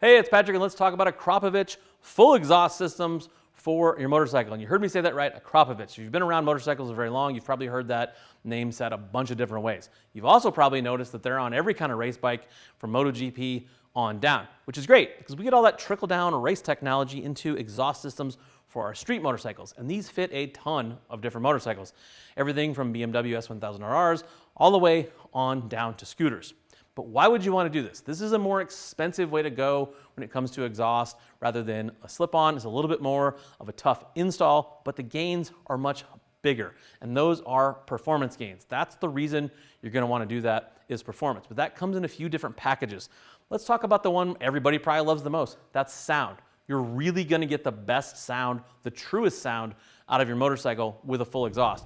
Hey, it's Patrick, and let's talk about Akrapovic full exhaust systems for your motorcycle. And you heard me say that right, Akrapovic. If you've been around motorcycles very long, you've probably heard that name said a bunch of different ways. You've also probably noticed that they're on every kind of race bike from MotoGP on down, which is great because we get all that trickle down race technology into exhaust systems for our street motorcycles. And these fit a ton of different motorcycles. Everything from BMW S1000RRs all the way on down to scooters. But why would you want to do this? This is a more expensive way to go when it comes to exhaust rather than a slip-on. It's a little bit more of a tough install, but the gains are much bigger. And those are performance gains. That's the reason you're going to want to do that is performance. But that comes in a few different packages. Let's talk about the one everybody probably loves the most. That's sound. You're really going to get the best sound, the truest sound out of your motorcycle with a full exhaust.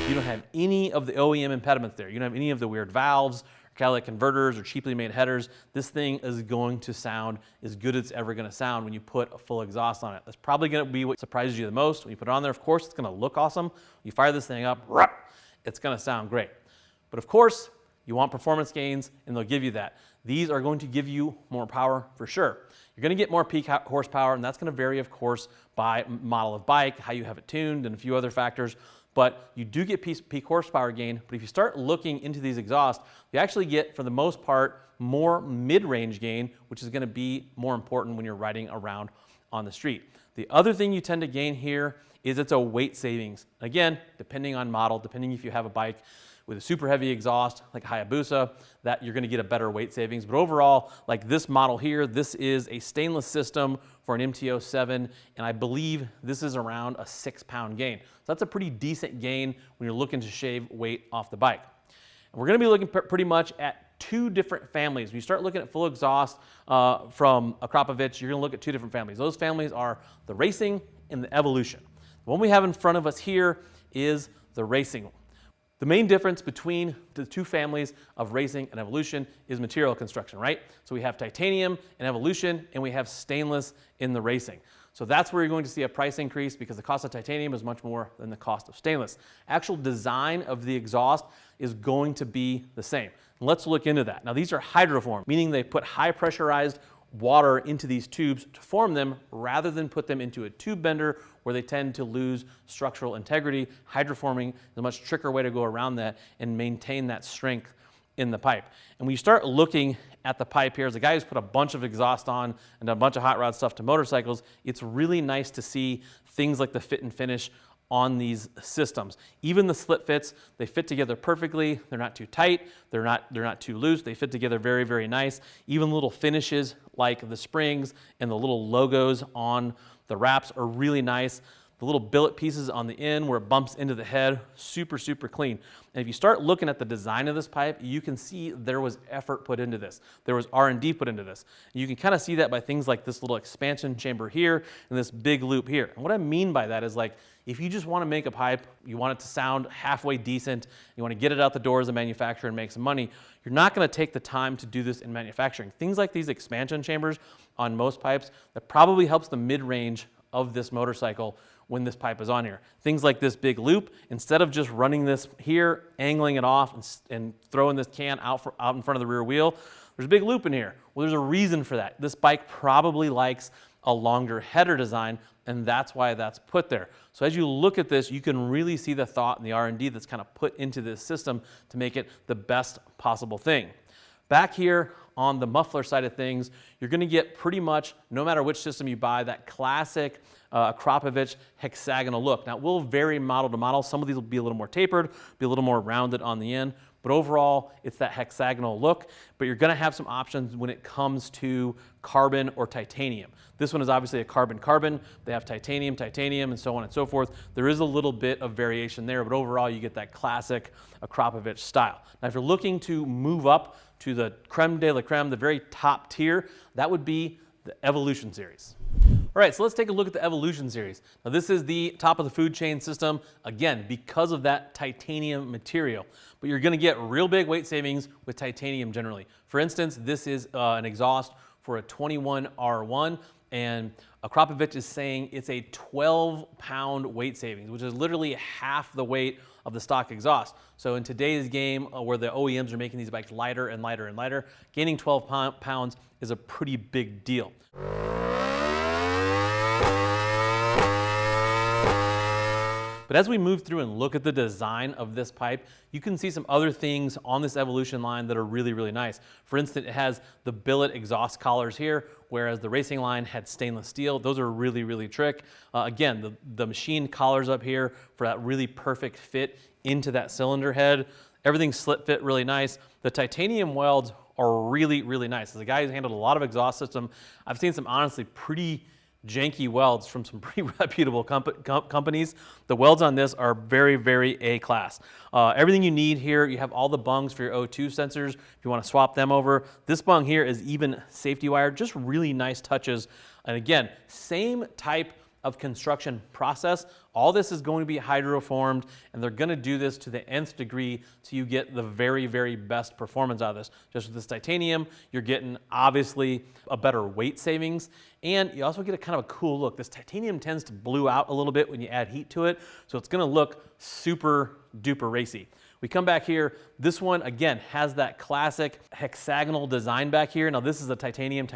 You don't have any of the OEM impediments there. You don't have any of the weird valves, or catalytic converters, or cheaply made headers. This thing is going to sound as good as it's ever going to sound when you put a full exhaust on it. That's probably going to be what surprises you the most. When you put it on there, of course, it's going to look awesome. You fire this thing up, it's going to sound great. But of course, you want performance gains, and they'll give you that. These are going to give you more power for sure. You're going to get more peak horsepower, and that's going to vary, of course, by model of bike, how you have it tuned, and a few other factors. But you do get peak horsepower gain. But if you start looking into these exhausts, you actually get, for the most part, more mid-range gain, which is going to be more important when you're riding around on the street. The other thing you tend to gain here is it's a weight savings. Again, depending on model, depending if you have a bike with a super heavy exhaust like Hayabusa, that you're going to get a better weight savings. But overall, like this model here, this is a stainless system for an MT-07, and I believe this is around a 6-pound gain. So that's a pretty decent gain when you're looking to shave weight off the bike. And we're going to be looking pretty much at two different families. When you start looking at full exhaust from Akrapovic, you're going to look at two different families. Those families are the Racing and the Evolution. The one we have in front of us here is the Racing. The main difference between the two families of Racing and Evolution is material construction, right? So we have titanium in Evolution, and we have stainless in the Racing. So that's where you're going to see a price increase because the cost of titanium is much more than the cost of stainless. Actual design of the exhaust is going to be the same. Let's look into that. Now these are hydroformed, meaning they put high pressurized water into these tubes to form them rather than put them into a tube bender where they tend to lose structural integrity. Hydroforming is a much trickier way to go around that and maintain that strength in the pipe. And when you start looking at the pipe here, as a guy who's put a bunch of exhaust on and done a bunch of hot rod stuff to motorcycles, it's really nice to see things like the fit and finish on these systems. Even the slit fits, they fit together perfectly. They're not too tight. They're not too loose. They fit together very, very nice. Even little finishes like the springs and the little logos on the wraps are really nice. The little billet pieces on the end where it bumps into the head, super, super clean. And if you start looking at the design of this pipe, you can see there was effort put into this. There was R&D put into this. And you can kind of see that by things like this little expansion chamber here and this big loop here. And what I mean by that is like, if you just want to make a pipe, you want it to sound halfway decent, you want to get it out the door as a manufacturer and make some money, you're not going to take the time to do this in manufacturing. Things like these expansion chambers on most pipes, that probably helps the mid-range of this motorcycle when this pipe is on here. Things like this big loop, instead of just running this here, angling it off and throwing this can out in front of the rear wheel, there's a big loop in here. Well, there's a reason for that. This bike probably likes a longer header design, and that's why that's put there. So as you look at this, you can really see the thought and the R&D that's kind of put into this system to make it the best possible thing. Back here on the muffler side of things, you're going to get pretty much, no matter which system you buy, that classic Akrapovic hexagonal look. Now, it will vary model to model. Some of these will be a little more tapered, be a little more rounded on the end, but overall, it's that hexagonal look. But you're going to have some options when it comes to carbon or titanium. This one is obviously a carbon-carbon. They have titanium, and so on and so forth. There is a little bit of variation there, but overall, you get that classic Akrapovic style. Now, if you're looking to move up to the creme de la creme, the very top tier, that would be the Evolution series. All right, so let's take a look at the Evolution series. Now this is the top of the food chain system, again, because of that titanium material. But you're gonna get real big weight savings with titanium generally. For instance, this is an exhaust for a 21R1, And Akrapovic is saying it's a 12-pound weight savings, which is literally half the weight of the stock exhaust. So in today's game, where the OEMs are making these bikes lighter and lighter and lighter, gaining 12 pounds is a pretty big deal. But as we move through and look at the design of this pipe, you can see some other things on this Evolution line that are really, really nice. For instance, it has the billet exhaust collars here, whereas the racing line had stainless steel. Those are really, really trick. Again, the machined collars up here for that really perfect fit into that cylinder head. Everything's slit fit really nice. The titanium welds are really, really nice. As a guy who's handled a lot of exhaust system, I've seen some honestly pretty janky welds from some pretty reputable companies. The welds on this are very, very A-class. Everything you need here, you have all the bungs for your O2 sensors if you want to swap them over. This bung here is even safety wired, just really nice touches. And again, same type of construction process. All this is going to be hydroformed, and they're going to do this to the nth degree so you get the very, very best performance out of this. Just with this titanium, you're getting obviously a better weight savings, and you also get a kind of a cool look. This titanium tends to blue out a little bit when you add heat to it, so it's going to look super duper racy. We come back here, this one again has that classic hexagonal design back here. Now this is a titanium,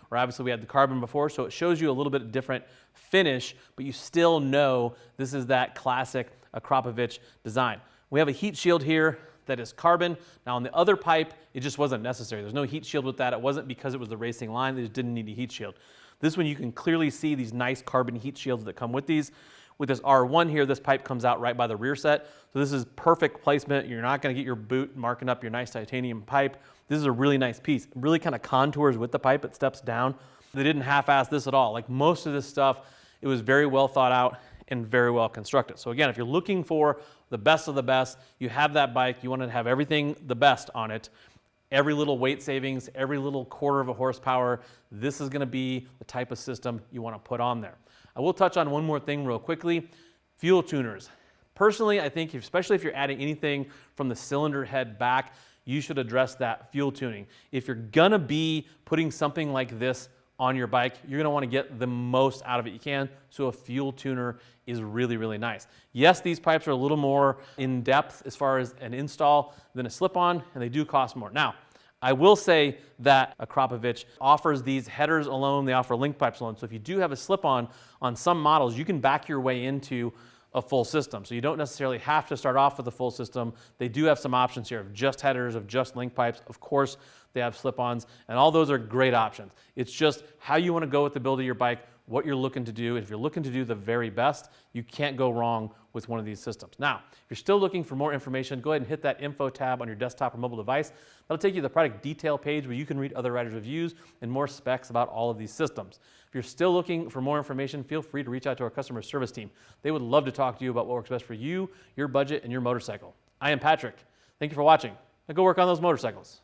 where obviously we had the carbon before, so it shows you a little bit different finish, but you still know this is that classic Akrapovic design. We have a heat shield here that is carbon. Now on the other pipe, it just wasn't necessary. There's no heat shield with that. It wasn't because it was the racing line, they just didn't need a heat shield. This one you can clearly see these nice carbon heat shields that come with these. With this R1 here, this pipe comes out right by the rear set. So this is perfect placement. You're not gonna get your boot marking up your nice titanium pipe. This is a really nice piece. It really kind of contours with the pipe, it steps down. They didn't half-ass this at all. Like most of this stuff, it was very well thought out and very well constructed. So again, if you're looking for the best of the best, you have that bike, you want to have everything the best on it. Every little weight savings, every little quarter of a horsepower, this is gonna be the type of system you wanna put on there. I will touch on one more thing real quickly, fuel tuners. Personally, I think especially if you're adding anything from the cylinder head back, you should address that fuel tuning. If you're gonna be putting something like this on your bike, you're gonna wanna get the most out of it you can, so a fuel tuner is really, really nice. Yes, these pipes are a little more in depth as far as an install than a slip-on, and they do cost more. Now, I will say that Akrapovic offers these headers alone, they offer link pipes alone, so if you do have a slip-on on some models, you can back your way into a full system. So you don't necessarily have to start off with a full system. They do have some options here of just headers, of just link pipes. Of course, they have slip-ons, and all those are great options. It's just how you want to go with the build of your bike, what you're looking to do. If you're looking to do the very best, you can't go wrong with one of these systems. Now, if you're still looking for more information, go ahead and hit that info tab on your desktop or mobile device. That'll take you to the product detail page where you can read other riders' reviews and more specs about all of these systems. If you're still looking for more information, feel free to reach out to our customer service team. They would love to talk to you about what works best for you, your budget, and your motorcycle. I am Patrick. Thank you for watching. Now go work on those motorcycles.